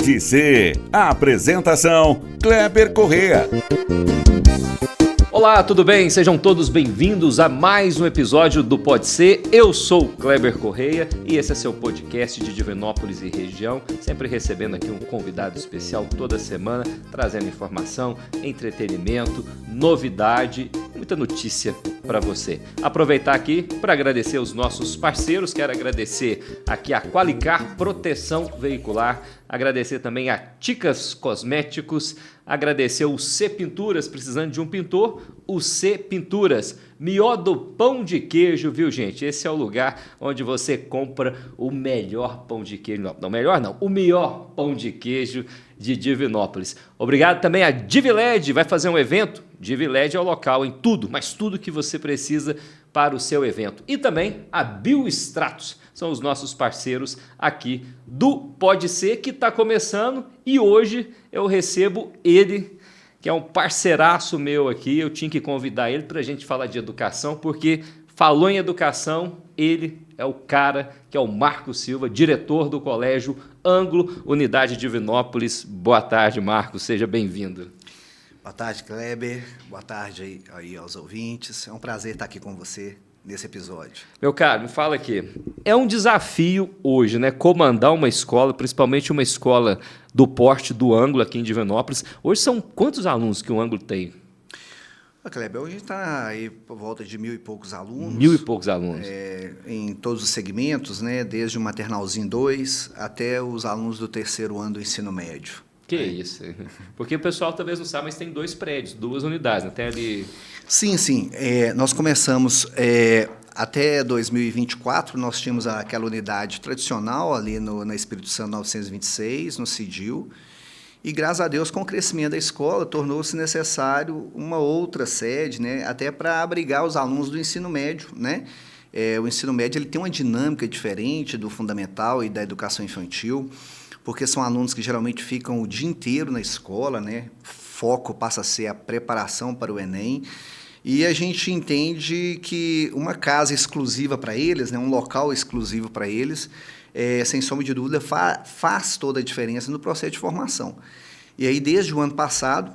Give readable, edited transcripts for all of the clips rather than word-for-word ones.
Pode Ser. A apresentação, Kleber Correia. Olá, tudo bem? Sejam todos bem-vindos a mais um episódio do Pode Ser. Eu sou o Kleber Correia e esse é seu podcast de Divinópolis e região, sempre recebendo aqui um convidado especial toda semana, trazendo informação, entretenimento, novidade, muita notícia para você. Aproveitar aqui para agradecer os nossos parceiros, quero agradecer aqui a Qualicar Proteção Veicular, agradecer também a Ticas Cosméticos, agradecer o C Pinturas, precisando de um pintor, o C Pinturas. Miodo Pão de Queijo, viu, gente? Esse é o lugar onde você compra o melhor pão de queijo. Não, melhor não, o melhor pão de queijo de Divinópolis. Obrigado também a Diviled, vai fazer um evento? Diviled é o local em tudo, mas tudo que você precisa para o seu evento. E também a Biostratos, são os nossos parceiros aqui do Pode Ser, que está começando, e hoje eu recebo ele, que é um parceiraço meu aqui. Eu tinha que convidar ele para a gente falar de educação, porque falou em educação, ele é o cara que é o Marcos Silva, diretor do Colégio Ângulo, Unidade Divinópolis. Boa tarde, Marcos, seja bem-vindo. Boa tarde, Kleber. Boa tarde aí aos ouvintes. É um prazer estar aqui com você nesse episódio. Meu caro, me fala aqui. É um desafio hoje, né? Comandar uma escola, principalmente uma escola do porte do Ângulo aqui em Divinópolis. Hoje são quantos alunos que o Ângulo tem? Kleber, hoje está aí por volta de 1.000 e poucos alunos. 1.000 e poucos alunos. Em todos os segmentos, né? Desde o maternalzinho 2 até os alunos do terceiro ano do ensino médio. Que isso? Porque o pessoal talvez não sabe, mas tem 2 prédios, 2 unidades, né? Tem ali... Sim. Nós começamos até 2024, nós tínhamos aquela unidade tradicional ali na Espírito Santo 926, no CIDIL, e graças a Deus, com o crescimento da escola, tornou-se necessário uma outra sede, né? Até para abrigar os alunos do ensino médio, né? O ensino médio ele tem uma dinâmica diferente do fundamental e da educação infantil, porque são alunos que geralmente ficam o dia inteiro na escola, né? Foco passa a ser a preparação para o Enem, e a gente entende que uma casa exclusiva para eles, né? Um local exclusivo para eles, sem sombra de dúvida, faz toda a diferença no processo de formação. E aí, desde o ano passado,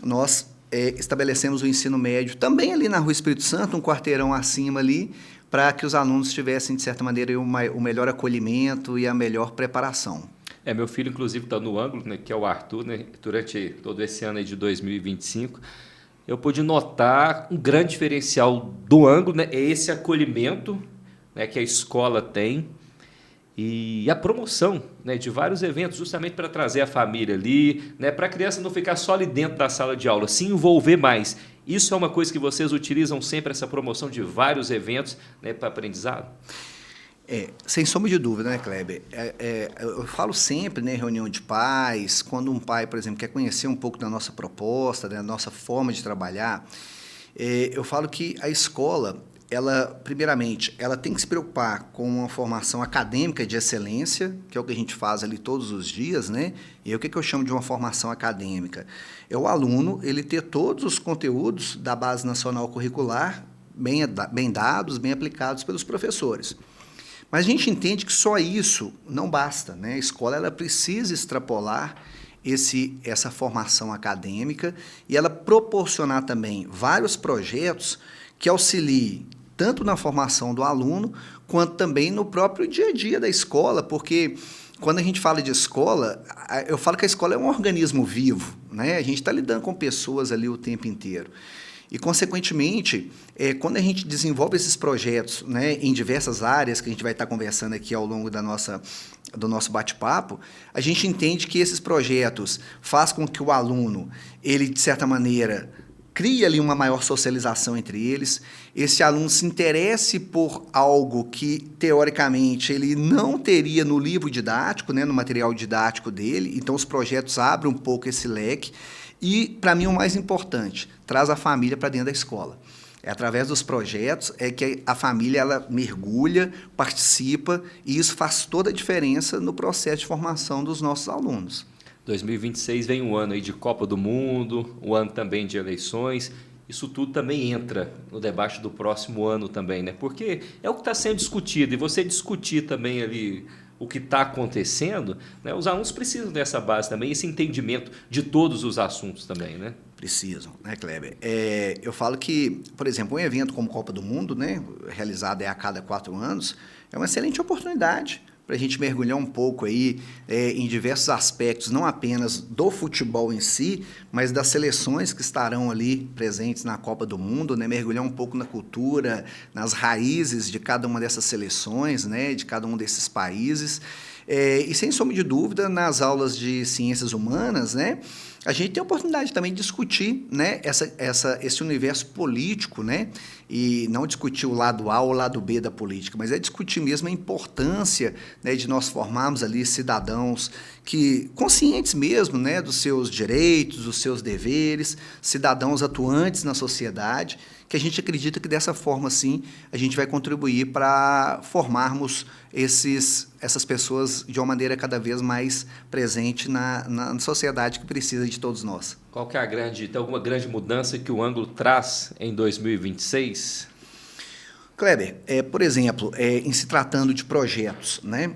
nós estabelecemos o ensino médio também ali na Rua Espírito Santo, um quarteirão acima ali, para que os alunos tivessem, de certa maneira, o melhor acolhimento e a melhor preparação. Meu filho, inclusive, está no Ângulo, né, que é o Arthur, né, durante todo esse ano aí de 2025. Eu pude notar um grande diferencial do Ângulo, né, é esse acolhimento, né, que a escola tem e a promoção, né, de vários eventos, justamente para trazer a família ali, né, para a criança não ficar só ali dentro da sala de aula, se envolver mais. Isso é uma coisa que vocês utilizam sempre, essa promoção de vários eventos, né, para aprendizado? Sem sombra de dúvida, né, Kleber? Eu falo sempre, né, reunião de pais, quando um pai, por exemplo, quer conhecer um pouco da nossa proposta, da nossa forma de trabalhar, eu falo que a escola, primeiramente, ela tem que se preocupar com uma formação acadêmica de excelência, que é o que a gente faz ali todos os dias, né? E o que eu chamo de uma formação acadêmica? É o aluno, ele ter todos os conteúdos da Base Nacional Curricular bem dados, bem aplicados pelos professores. Mas a gente entende que só isso não basta, né? A escola ela precisa extrapolar essa formação acadêmica e ela proporcionar também vários projetos que auxiliem tanto na formação do aluno quanto também no próprio dia a dia da escola, porque quando a gente fala de escola, eu falo que a escola é um organismo vivo, né? A gente está lidando com pessoas ali o tempo inteiro. E, consequentemente, quando a gente desenvolve esses projetos, né, em diversas áreas, que a gente vai estar conversando aqui ao longo do nosso bate-papo, a gente entende que esses projetos fazem com que o aluno, ele, de certa maneira, crie ali uma maior socialização entre eles, esse aluno se interesse por algo que, teoricamente, ele não teria no livro didático, né, no material didático dele, então os projetos abrem um pouco esse leque. E, para mim, o mais importante, traz a família para dentro da escola. Através dos projetos que a família ela mergulha, participa, e isso faz toda a diferença no processo de formação dos nossos alunos. 2026 vem um ano aí de Copa do Mundo, um ano também de eleições. Isso tudo também entra no debate do próximo ano também, né? Porque é o que está sendo discutido, e você discutir também ali o que está acontecendo, né, os alunos precisam dessa base também, esse entendimento de todos os assuntos também, né? Precisam, né, Kleber? Eu falo que, por exemplo, um evento como Copa do Mundo, né, realizado a cada 4 anos, é uma excelente oportunidade para a gente mergulhar um pouco aí em diversos aspectos, não apenas do futebol em si, mas das seleções que estarão ali presentes na Copa do Mundo, né? Mergulhar um pouco na cultura, nas raízes de cada uma dessas seleções, né? De cada um desses países. E sem sombra de dúvida, nas aulas de ciências humanas, né? A gente tem a oportunidade também de discutir, né, esse universo político, né, e não discutir o lado A ou o lado B da política, mas é discutir mesmo a importância, né, de nós formarmos ali cidadãos que conscientes mesmo, né, dos seus direitos, dos seus deveres, cidadãos atuantes na sociedade, que a gente acredita que dessa forma, sim, a gente vai contribuir para formarmos essas pessoas de uma maneira cada vez mais presente na sociedade que precisa de todos nós. Qual que é tem alguma grande mudança que o Ângulo traz em 2026? Kleber, por exemplo, em se tratando de projetos, né?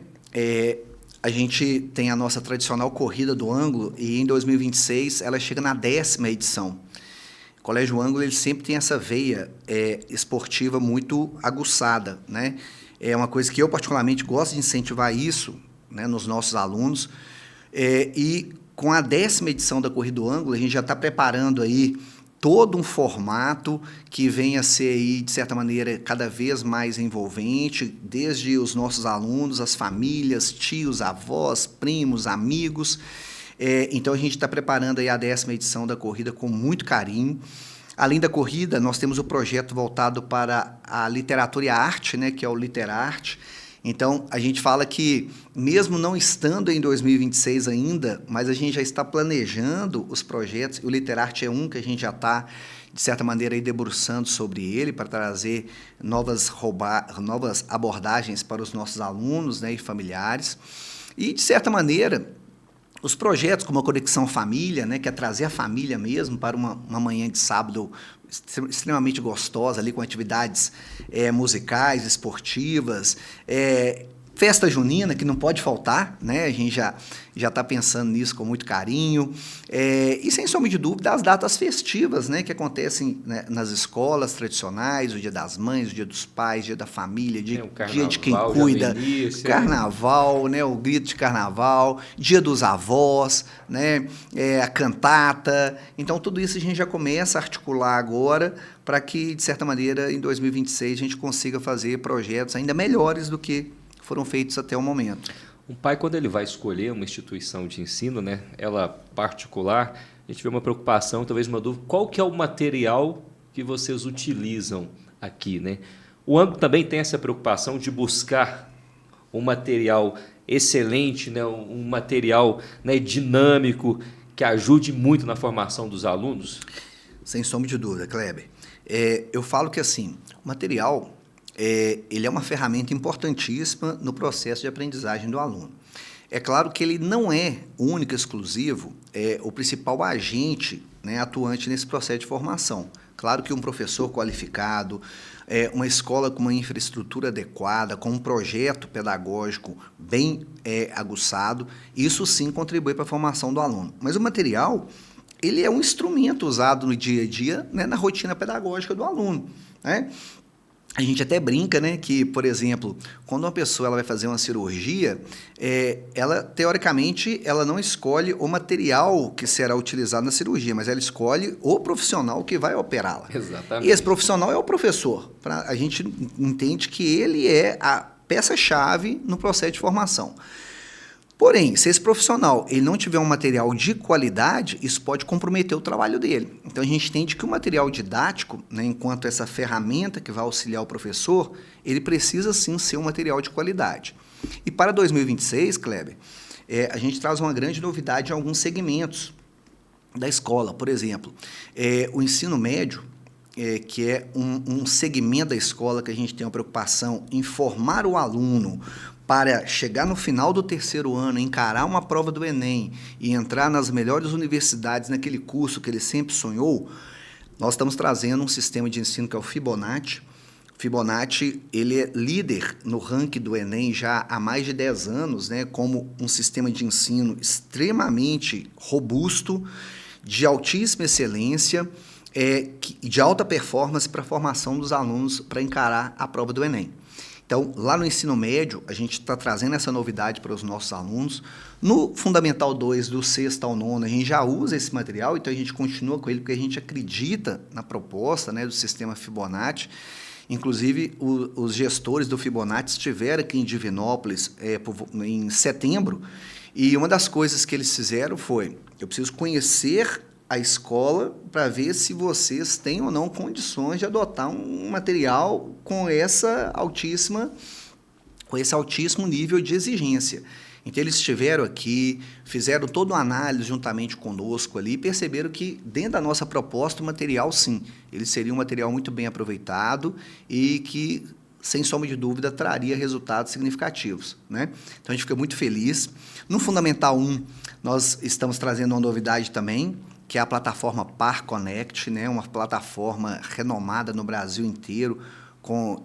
A gente tem a nossa tradicional Corrida do Ângulo e em 2026 ela chega na 10ª edição. O Colégio Ângulo ele sempre tem essa veia esportiva muito aguçada, né? É uma coisa que eu particularmente gosto de incentivar isso, né, nos nossos alunos. E com a 10ª edição da Corrida do Ângulo, a gente já está preparando aí todo um formato que venha a ser, aí, de certa maneira, cada vez mais envolvente, desde os nossos alunos, as famílias, tios, avós, primos, amigos. Então, a gente está preparando aí a 10ª edição da corrida com muito carinho. Além da corrida, nós temos o projeto voltado para a literatura e a arte, né, que é o Literarte. Então, a gente fala que, mesmo não estando em 2026 ainda, mas a gente já está planejando os projetos, e o Literarte é um que a gente já está, de certa maneira, aí debruçando sobre ele para trazer novas abordagens para os nossos alunos, né, e familiares. E, de certa maneira, os projetos como a Conexão Família, né, que é trazer a família mesmo para uma manhã de sábado extremamente gostosa, ali, com atividades musicais, esportivas, festa junina, que não pode faltar, né? A gente já está pensando nisso com muito carinho. E, sem sombra de dúvida, as datas festivas, né, que acontecem, né, nas escolas tradicionais, o Dia das Mães, o Dia dos Pais, o Dia da Família, Dia de quem cuida, Carnaval, né, o grito de Carnaval, Dia dos Avós, né, a cantata. Então, tudo isso a gente já começa a articular agora para que, de certa maneira, em 2026, a gente consiga fazer projetos ainda melhores do que foram feitos até o momento. Um pai, quando ele vai escolher uma instituição de ensino, né, ela particular, a gente vê uma preocupação, talvez uma dúvida, qual que é o material que vocês utilizam aqui, né? O Ângulo também tem essa preocupação de buscar um material excelente, né, um material, né, dinâmico, que ajude muito na formação dos alunos? Sem sombra de dúvida, Kleber. Eu falo que, assim, o material ele é uma ferramenta importantíssima no processo de aprendizagem do aluno. É claro que ele não é único, exclusivo, o principal agente, né, atuante nesse processo de formação. Claro que um professor qualificado, uma escola com uma infraestrutura adequada, com um projeto pedagógico bem aguçado, isso sim contribui para a formação do aluno. Mas o material, ele é um instrumento usado no dia a dia, né, na rotina pedagógica do aluno, né? A gente até brinca, né, que, por exemplo, quando uma pessoa ela vai fazer uma cirurgia, ela, teoricamente, ela não escolhe o material que será utilizado na cirurgia, mas ela escolhe o profissional que vai operá-la. Exatamente. E esse profissional é o professor. A gente entende que ele é a peça-chave no processo de formação. Porém, se esse profissional ele não tiver um material de qualidade, isso pode comprometer o trabalho dele. Então, a gente entende que o material didático, né, enquanto essa ferramenta que vai auxiliar o professor, ele precisa sim ser um material de qualidade. E para 2026, Kleber, a gente traz uma grande novidade em alguns segmentos da escola. Por exemplo, o ensino médio, que é um segmento da escola que a gente tem uma preocupação em formar o aluno para chegar no final do 3º ano, encarar uma prova do Enem e entrar nas melhores universidades naquele curso que ele sempre sonhou. Nós estamos trazendo um sistema de ensino que é o Fibonacci, Fibonacci, ele é líder no ranking do Enem já há mais de 10 anos, né, como um sistema de ensino extremamente robusto, de altíssima excelência, de alta performance para a formação dos alunos para encarar a prova do Enem. Então, lá no ensino médio, a gente está trazendo essa novidade para os nossos alunos. No Fundamental 2, do 6º ao 9º, a gente já usa esse material, então a gente continua com ele, porque a gente acredita na proposta, né, do sistema Fibonacci. Inclusive, os gestores do Fibonacci estiveram aqui em Divinópolis em setembro, e uma das coisas que eles fizeram foi: eu preciso conhecer a escola para ver se vocês têm ou não condições de adotar um material com esse altíssimo nível de exigência. Então, eles estiveram aqui, fizeram toda uma análise juntamente conosco ali, e perceberam que, dentro da nossa proposta, o material, sim, ele seria um material muito bem aproveitado e que, sem sombra de dúvida, traria resultados significativos, né? Então, a gente fica muito feliz. No Fundamental 1, nós estamos trazendo uma novidade também, que é a plataforma Par Connect, né? Uma plataforma renomada no Brasil inteiro, com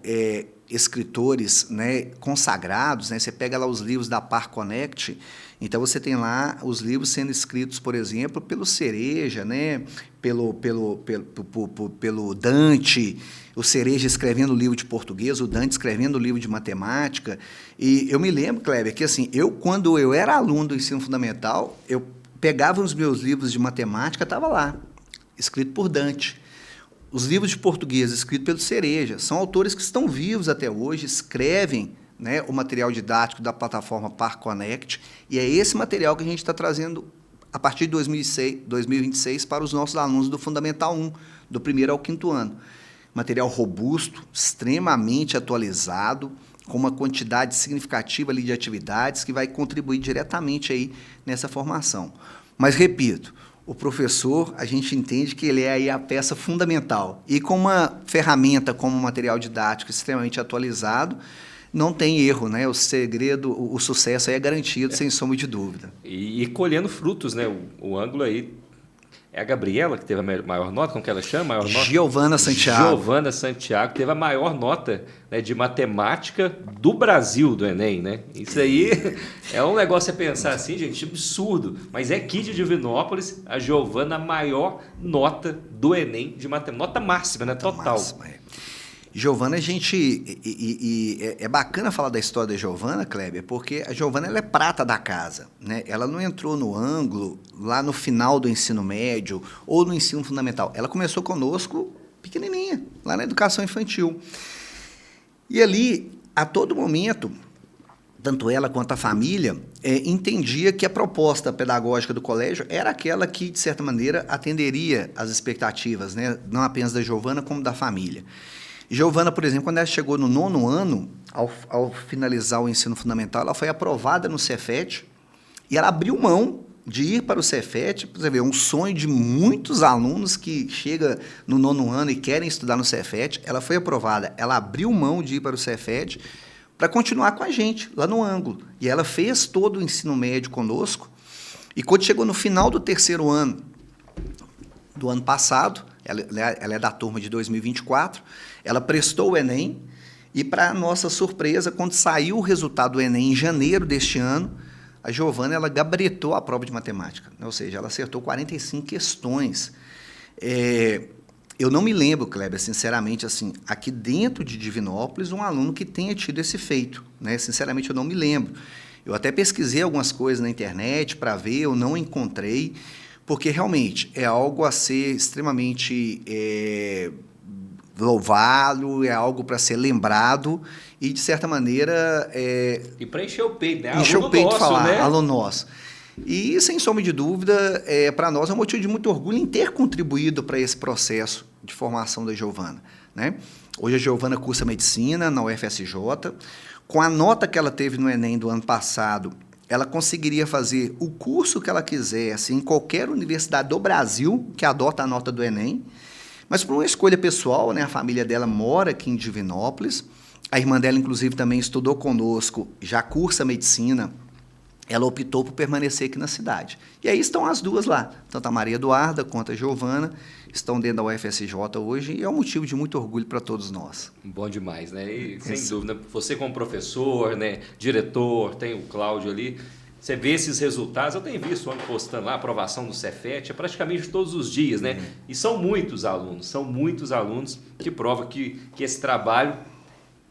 escritores, né, consagrados, né? Você pega lá os livros da Par Connect, então você tem lá os livros sendo escritos, por exemplo, pelo Cereja, né? pelo Dante, o Cereja escrevendo livro de português, o Dante escrevendo livro de matemática. E eu me lembro, Kleber, que assim, quando eu era aluno do ensino fundamental, eu pegava os meus livros de matemática, estava lá, escrito por Dante. Os livros de português escritos pelo Cereja são autores que estão vivos até hoje, escrevem, né, o material didático da plataforma Par Connect, e é esse material que a gente está trazendo a partir de 2026 para os nossos alunos do Fundamental 1, do 1º ao 5º ano. Material robusto, extremamente atualizado, com uma quantidade significativa ali de atividades que vai contribuir diretamente aí nessa formação. Mas, repito, o professor, a gente entende que ele é aí a peça fundamental. E com uma ferramenta como um material didático extremamente atualizado, não tem erro, né? O segredo, o sucesso aí é garantido, sem sombra de dúvida. E colhendo frutos, né? O ângulo aí é a Gabriela, que teve a maior nota, como que ela chama? Maior nota? Giovana Santiago. Giovana Santiago teve a maior nota, né, de matemática do Brasil, do Enem, né? Isso aí é um negócio a pensar assim, gente, absurdo. Mas é aqui de Divinópolis, a Giovana, a maior nota do Enem de matemática. Nota máxima, né? Total. Máxima, Giovana, a gente... é bacana falar da história da Giovana, Kleber, porque a Giovana, ela é prata da casa, né? Ela não entrou no ângulo lá no final do ensino médio ou no ensino fundamental. Ela começou conosco pequenininha, lá na educação infantil. E ali, a todo momento, tanto ela quanto a família entendia que a proposta pedagógica do colégio era aquela que, de certa maneira, atenderia às expectativas, né? Não apenas da Giovana, como da família. Giovana, por exemplo, quando ela chegou no 9º ano, ao finalizar o ensino fundamental, ela foi aprovada no Cefet e ela abriu mão de ir para o Cefet. Você vê, um sonho de muitos alunos que chegam no 9º ano e querem estudar no Cefet. Ela foi aprovada, ela abriu mão de ir para o Cefet para continuar com a gente, lá no ângulo. E ela fez todo o ensino médio conosco. E quando chegou no final do 3º ano do ano passado, ela é da turma de 2024, ela prestou o Enem e, para nossa surpresa, quando saiu o resultado do Enem em janeiro deste ano, a Giovana, ela gabaritou a prova de matemática, ou seja, ela acertou 45 questões. Eu não me lembro, Kleber, sinceramente, assim, aqui dentro de Divinópolis, um aluno que tenha tido esse feito, né? Sinceramente, eu não me lembro. Eu até pesquisei algumas coisas na internet para ver, eu não encontrei, porque realmente é algo a ser extremamente louvado, é algo para ser lembrado e, de certa maneira... E para encher o peito, né? Encher o peito nosso, falar, né? aluno nosso. E, sem sombra de dúvida, para nós é um motivo de muito orgulho em ter contribuído para esse processo de formação da Giovana, né? Hoje a Giovana cursa medicina na UFSJ. Com a nota que ela teve no Enem do ano passado, ela conseguiria fazer o curso que ela quisesse em qualquer universidade do Brasil que adota a nota do Enem, mas por uma escolha pessoal, né? A família dela mora aqui em Divinópolis, a irmã dela, inclusive, também estudou conosco, já cursa medicina ela optou por permanecer aqui na cidade. E aí estão as duas lá, tanto a Maria Eduarda quanto a Giovana, estão dentro da UFSJ hoje e é um motivo de muito orgulho para todos nós. Bom demais, né? E, sem dúvida, você como professor, né, diretor, tem o Cláudio ali, você vê esses resultados, eu tenho visto o ano postando lá, a aprovação do Cefet, é praticamente todos os dias, né? E são muitos alunos que provam que esse trabalho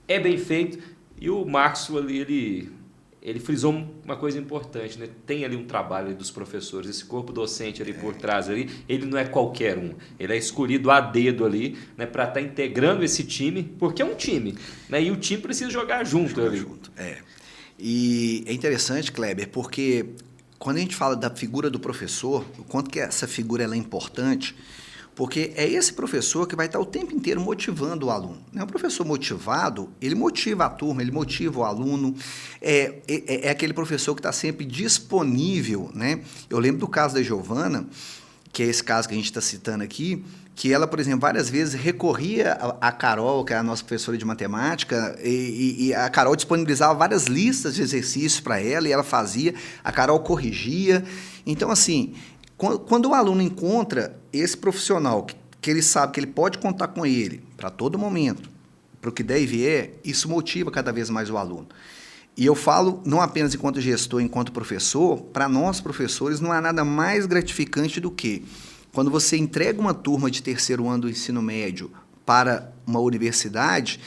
é bem feito. E o Marcos ali, ele frisou uma coisa importante, né? Tem ali um trabalho ali dos professores, esse corpo docente ali por trás ali, ele não é qualquer um, ele é escolhido a dedo ali, né, para estar integrando esse time, porque é um time, né? E o time precisa jogar junto ali. E é interessante, Kleber, porque quando a gente fala da figura do professor, o quanto que essa figura ela é importante, porque é esse professor que vai estar o tempo inteiro motivando o aluno. Um professor motivado, ele motiva a turma, ele motiva o aluno, é aquele professor que está sempre disponível, né? Eu lembro do caso da Giovana, que é esse caso que a gente está citando aqui, que ela, por exemplo, várias vezes recorria a Carol, que é a nossa professora de matemática, e a Carol disponibilizava várias listas de exercícios para ela, e ela fazia, a Carol corrigia. Então, assim, quando o aluno encontra esse profissional, que ele sabe que ele pode contar com ele para todo momento, para o que der e vier, isso motiva cada vez mais o aluno. E eu falo, não apenas enquanto gestor, enquanto professor, para nós professores não há nada mais gratificante do que quando você entrega uma turma de terceiro ano do ensino médio para uma universidade,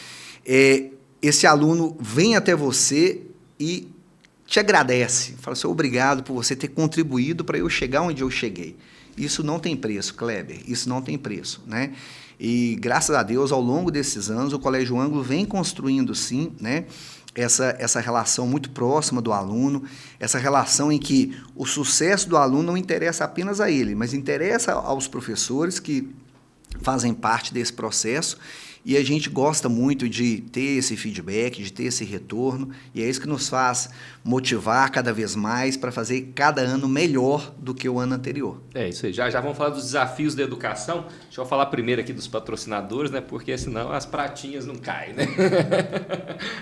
esse aluno vem até você e te agradece, fala assim, obrigado por você ter contribuído para eu chegar onde eu cheguei. Isso não tem preço, Kleber, isso não tem preço, né? E, graças a Deus, ao longo desses anos, o Colégio Ângulo vem construindo, sim, né, essa relação muito próxima do aluno, essa relação em que o sucesso do aluno não interessa apenas a ele, mas interessa aos professores que fazem parte desse processo, e a gente gosta muito de ter esse feedback, de ter esse retorno, e é isso que nos faz motivar cada vez mais para fazer cada ano melhor do que o ano anterior. É isso aí. Já vamos falar dos desafios da educação. Deixa eu falar primeiro aqui dos patrocinadores, né? Porque senão as pratinhas não caem, né?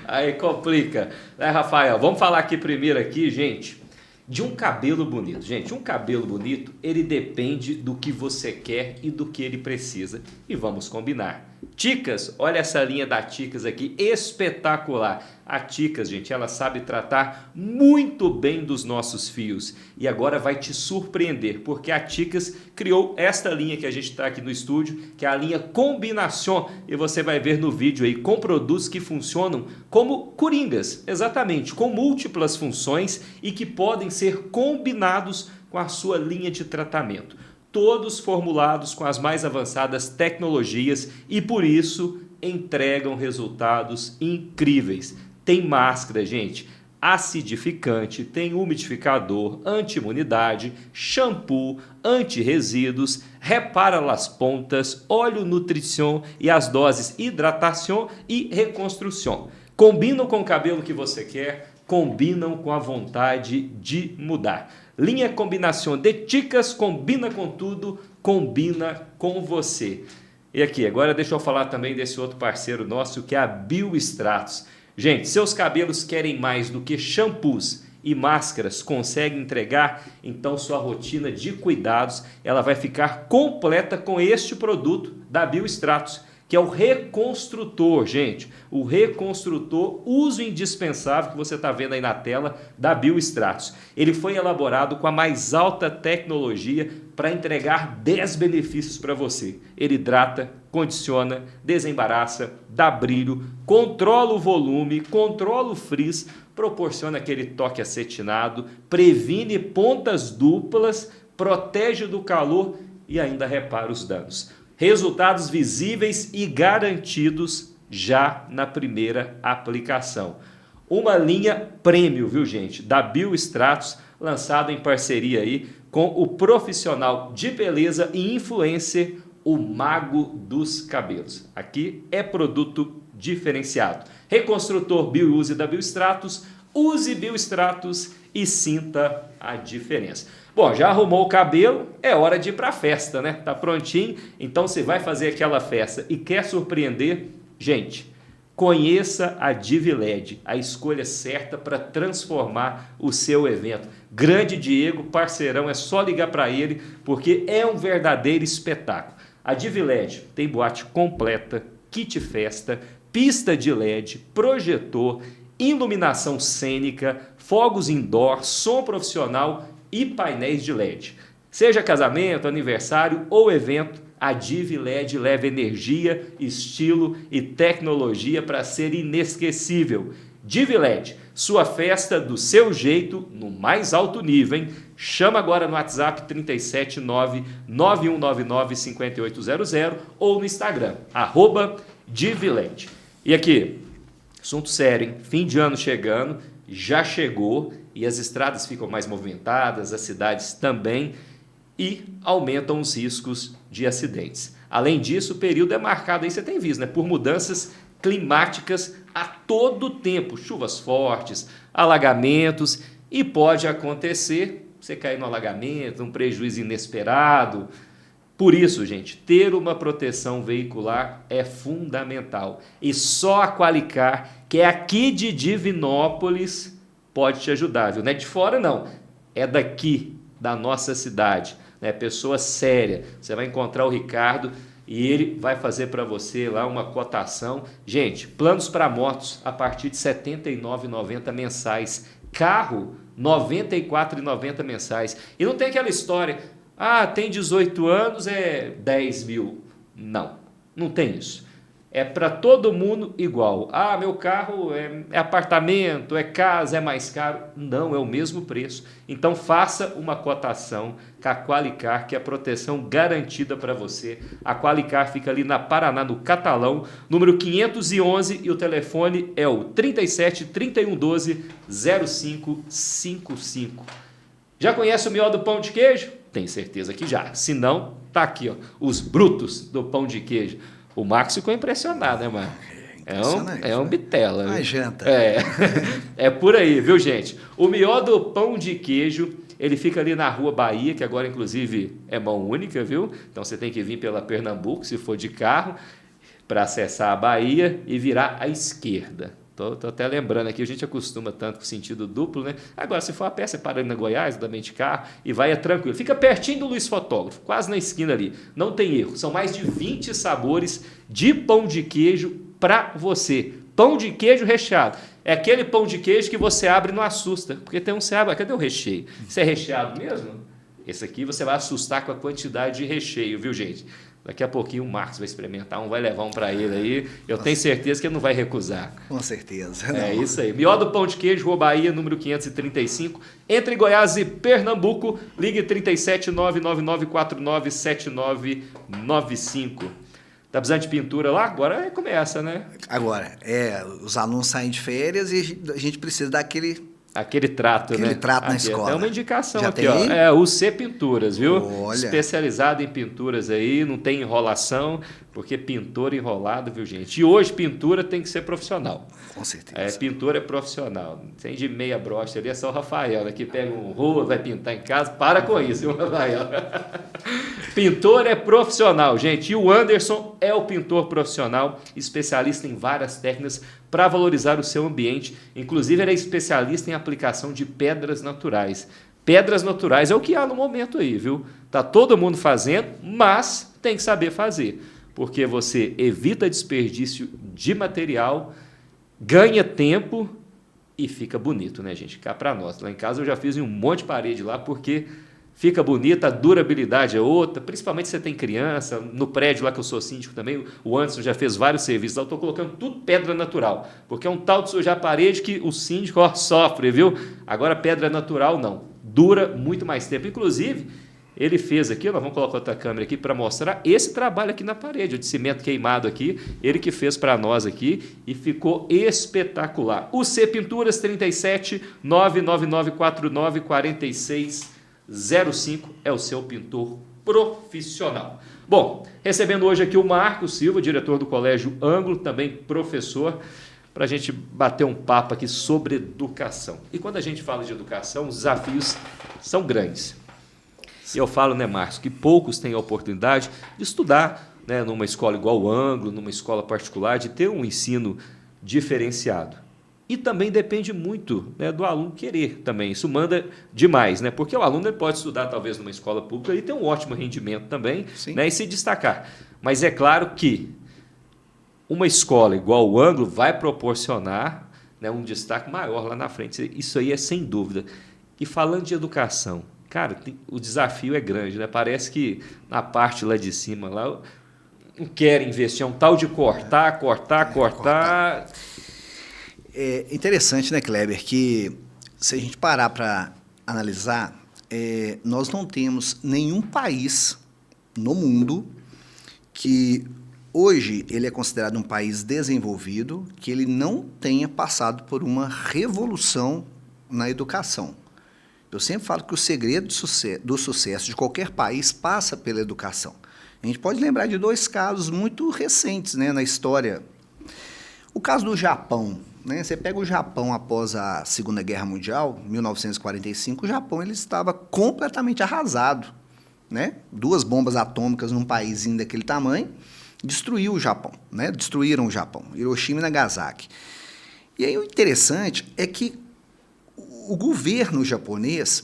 Aí complica. Né, Rafael? Vamos falar aqui primeiro aqui, gente, de um cabelo bonito. Gente, um cabelo bonito, ele depende do que você quer e do que ele precisa. E vamos combinar. Ticas, olha essa linha da Ticas aqui, espetacular. A Ticas, gente, ela sabe tratar muito bem dos nossos fios. E agora vai te surpreender, porque a Ticas criou esta linha que a gente está aqui no estúdio, que é a linha Combinação. E você vai ver no vídeo aí, com produtos que funcionam como coringas, exatamente, com múltiplas funções e que podem ser combinados com a sua linha de tratamento. Todos formulados com as mais avançadas tecnologias e, por isso, entregam resultados incríveis. Tem máscara, gente, acidificante, tem umidificador, anti-imunidade, shampoo, anti-resíduos, repara as pontas, óleo nutrição e as doses hidratação e reconstrução. Combinam com o cabelo que você quer, combinam com a vontade de mudar. Linha Combinação de Ticas, combina com tudo, combina com você. E aqui, agora deixa eu falar também desse outro parceiro nosso, que é a Biostratos. Gente, seus cabelos querem mais do que shampoos e máscaras conseguem entregar, então sua rotina de cuidados ela vai ficar completa com este produto da Biostratos, que é o reconstrutor, gente. O reconstrutor, uso indispensável que você está vendo aí na tela da Biostratos. Ele foi elaborado com a mais alta tecnologia para entregar 10 benefícios para você. Ele hidrata, condiciona, desembaraça, dá brilho, controla o volume, controla o frizz, proporciona aquele toque acetinado, previne pontas duplas, protege do calor e ainda repara os danos. Resultados visíveis e garantidos já na primeira aplicação. Uma linha premium, viu, gente, da Biostratos, lançada em parceria aí com o profissional de beleza e influencer, o Mago dos Cabelos. Aqui é produto diferenciado. Reconstrutor Biouse da Biostratos, use Biostratos e sinta a diferença. Bom, já arrumou o cabelo, é hora de ir para a festa, né? Tá prontinho? Então você vai fazer aquela festa e quer surpreender? Gente, Conheça a DivLED, a escolha certa para transformar o seu evento. Grande Diego, parceirão, é só ligar para ele, porque é um verdadeiro espetáculo. A DivLED tem boate completa, kit festa, pista de LED, projetor, iluminação cênica, fogos indoor, som profissional e painéis de LED. Seja casamento, aniversário ou evento, a DivLED leva energia, estilo e tecnologia para ser inesquecível. DivLED, sua festa do seu jeito, no mais alto nível, hein? Chama agora no WhatsApp 379-9199-5800 ou no Instagram, @DivLED. E aqui, assunto sério, hein? Fim de ano chegando, já chegou e as estradas ficam mais movimentadas, as cidades também, e aumentam os riscos de acidentes. Além disso, o período é marcado, aí você tem visto, né, por mudanças climáticas a todo tempo, chuvas fortes, alagamentos, e pode acontecer você cair no alagamento, um prejuízo inesperado. Por isso, gente, ter uma proteção veicular é fundamental. E só a Qualicar, que é aqui de Divinópolis, pode te ajudar, viu? Não é de fora, não. É daqui, da nossa cidade. Né? Pessoa séria. Você vai encontrar o Ricardo e ele vai fazer para você lá uma cotação. Gente, planos para motos a partir de R$ 79,90 mensais. Carro, R$ 94,90 mensais. E não tem aquela história, tem 18 anos, é 10 mil. Não, não tem isso. É para todo mundo igual. Meu carro é apartamento, é casa, é mais caro. Não, é o mesmo preço. Então faça uma cotação com a Qualicar, que é a proteção garantida para você. A Qualicar fica ali na Paraná, no Catalão, número 511, e o telefone é o 37 31 12 0555. Já conhece o Mió do Pão de Queijo? Tenho certeza que já. Se não, tá aqui, ó, os brutos do pão de queijo. O Marcos ficou impressionado, né, Marcos? É um bitela. Uma janta. É por aí, viu, gente? O Mió do Pão de Queijo, ele fica ali na Rua Bahia, que agora, inclusive, é mão única, viu? Então, você tem que vir pela Pernambuco, se for de carro, para acessar a Bahia e virar à esquerda. Tô até lembrando aqui, a gente acostuma tanto com sentido duplo, né? Agora, se for a pé, você para ali na Goiás, também de carro, e vai, é tranquilo. Fica pertinho do Luiz Fotógrafo, quase na esquina ali. Não tem erro. São mais de 20 sabores de pão de queijo para você. Pão de queijo recheado. É aquele pão de queijo que você abre e não assusta. Porque tem um você abre, cadê o recheio? Isso é recheado mesmo? Esse aqui você vai assustar com a quantidade de recheio, viu, gente? Daqui a pouquinho o Marcos vai experimentar vai levar um para ele aí. Eu tenho certeza que ele não vai recusar. Com certeza. É isso aí. Mió do Pão de Queijo, Rua Bahia, número 535. Entre Goiás e Pernambuco, ligue 37 99949 7995. Tá precisando de pintura lá? Agora começa, né? Agora, os alunos saem de férias e a gente precisa dar aquele trato, né? Aquele trato na escola. É uma indicação já aqui, tem? ó. UC Pinturas, viu? Olha. Especializado em pinturas aí, não tem enrolação, porque pintor enrolado, viu, gente? E hoje pintura tem que ser profissional. Com certeza. Pintura é profissional. Tem de meia brocha ali, é só o Rafael, né? Que pega um rolo, vai pintar em casa. Para com isso, viu, Rafael? Pintor é profissional, gente. E o Anderson é o pintor profissional, especialista em várias técnicas para valorizar o seu ambiente. Inclusive, ele é especialista em aplicação de pedras naturais. Pedras naturais é o que há no momento aí, viu? Tá todo mundo fazendo, mas tem que saber fazer, porque você evita desperdício de material, ganha tempo e fica bonito, né, gente? Cá para nós. Lá em casa eu já fiz um monte de parede lá, porque fica bonita, a durabilidade é outra, principalmente se você tem criança. No prédio lá que eu sou síndico também, o Anderson já fez vários serviços lá, eu estou colocando tudo pedra natural, porque é um tal de sujar a parede que o síndico sofre, viu? Agora pedra natural não, dura muito mais tempo. Inclusive, ele fez aqui, nós vamos colocar outra câmera aqui para mostrar esse trabalho aqui na parede, de cimento queimado aqui, ele que fez para nós aqui e ficou espetacular. UC Pinturas 37 99949 4605 é o seu pintor profissional. Bom, recebendo hoje aqui o Marcos Silva, diretor do Colégio Ângulo, também professor, para a gente bater um papo aqui sobre educação. E quando a gente fala de educação, os desafios são grandes. E eu falo, né, Marcos, que poucos têm a oportunidade de estudar, né, numa escola igual o Ângulo, numa escola particular, de ter um ensino diferenciado. E também depende muito, né, do aluno querer também. Isso manda demais, né? Porque o aluno ele pode estudar talvez numa escola pública e ter um ótimo rendimento também, né, e se destacar. Mas é claro que uma escola igual o Ângulo vai proporcionar, né, um destaque maior lá na frente. Isso aí é sem dúvida. E falando de educação, cara, o desafio é grande, né? Parece que na parte lá de cima lá não querem investir, é um tal de cortar. É interessante, né, Kleber, que se a gente parar para analisar, nós não temos nenhum país no mundo que hoje ele é considerado um país desenvolvido que ele não tenha passado por uma revolução na educação. Eu sempre falo que o segredo do sucesso de qualquer país passa pela educação. A gente pode lembrar de 2 casos muito recentes, né, na história. O caso do Japão, né? Você pega o Japão após a Segunda Guerra Mundial, 1945, o Japão ele estava completamente arrasado, né? 2 bombas atômicas num paísinho daquele tamanho destruiu o Japão, né? Destruíram o Japão, Hiroshima e Nagasaki. E aí o interessante é que o governo japonês,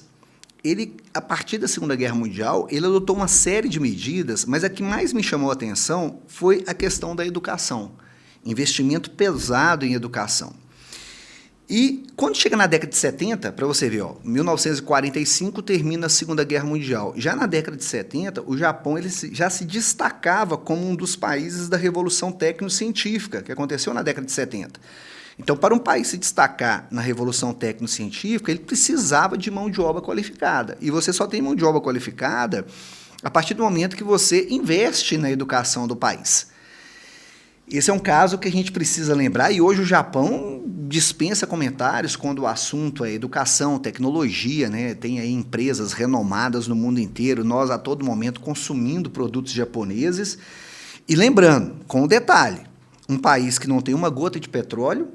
ele, a partir da Segunda Guerra Mundial, ele adotou uma série de medidas, mas a que mais me chamou a atenção foi a questão da educação. Investimento pesado em educação. E quando chega na década de 70, para você ver, 1945 termina a Segunda Guerra Mundial. Já na década de 70, o Japão ele já se destacava como um dos países da Revolução Técnico-Científica, que aconteceu na década de 70. Então, para um país se destacar na Revolução Técnico-Científica, ele precisava de mão de obra qualificada. E você só tem mão de obra qualificada a partir do momento que você investe na educação do país. Esse é um caso que a gente precisa lembrar, e hoje o Japão dispensa comentários quando o assunto é educação, tecnologia, né? Tem aí empresas renomadas no mundo inteiro, nós a todo momento consumindo produtos japoneses. E lembrando, com um detalhe, um país que não tem uma gota de petróleo,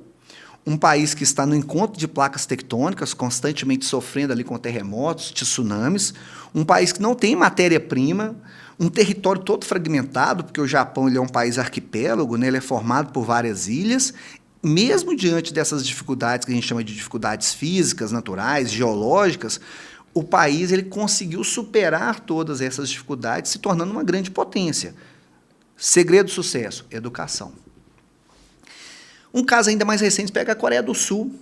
um país que está no encontro de placas tectônicas, constantemente sofrendo ali com terremotos, tsunamis, um país que não tem matéria-prima, um território todo fragmentado, porque o Japão ele é um país arquipélago, né? Ele é formado por várias ilhas. Mesmo diante dessas dificuldades, que a gente chama de dificuldades físicas, naturais, geológicas, o país ele conseguiu superar todas essas dificuldades, se tornando uma grande potência. Segredo do sucesso, educação. Um caso ainda mais recente, pega a Coreia do Sul.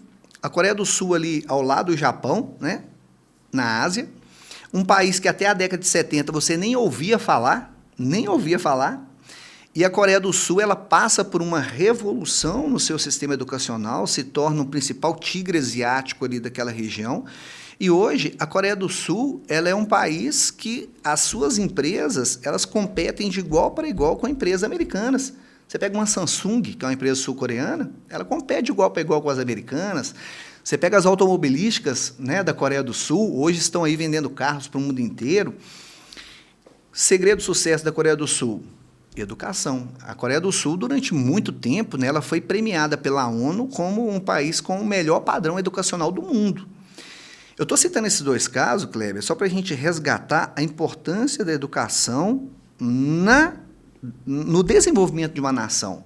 A Coreia do Sul ali ao lado do Japão, né? Na Ásia. Um país que até a década de 70 você nem ouvia falar. E a Coreia do Sul ela passa por uma revolução no seu sistema educacional, se torna o principal tigre asiático ali daquela região. E hoje a Coreia do Sul ela é um país que as suas empresas elas competem de igual para igual com empresas americanas. Você pega uma Samsung, que é uma empresa sul-coreana, ela compete de igual para igual com as americanas. Você pega as automobilísticas, né, da Coreia do Sul, hoje estão aí vendendo carros para o mundo inteiro. Segredo do sucesso da Coreia do Sul, educação. A Coreia do Sul, durante muito tempo, né, ela foi premiada pela ONU como um país com o melhor padrão educacional do mundo. Eu estou citando esses 2 casos, Kleber, só para a gente resgatar a importância da educação no desenvolvimento de uma nação.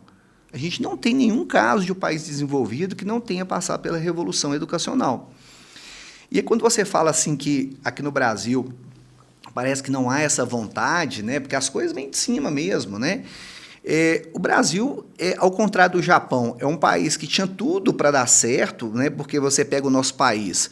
A gente não tem nenhum caso de um país desenvolvido que não tenha passado pela revolução educacional. E aí, quando você fala assim que aqui no Brasil parece que não há essa vontade, né, porque as coisas vêm de cima mesmo, né? O Brasil, ao contrário do Japão, é um país que tinha tudo para dar certo, né, porque você pega o nosso país,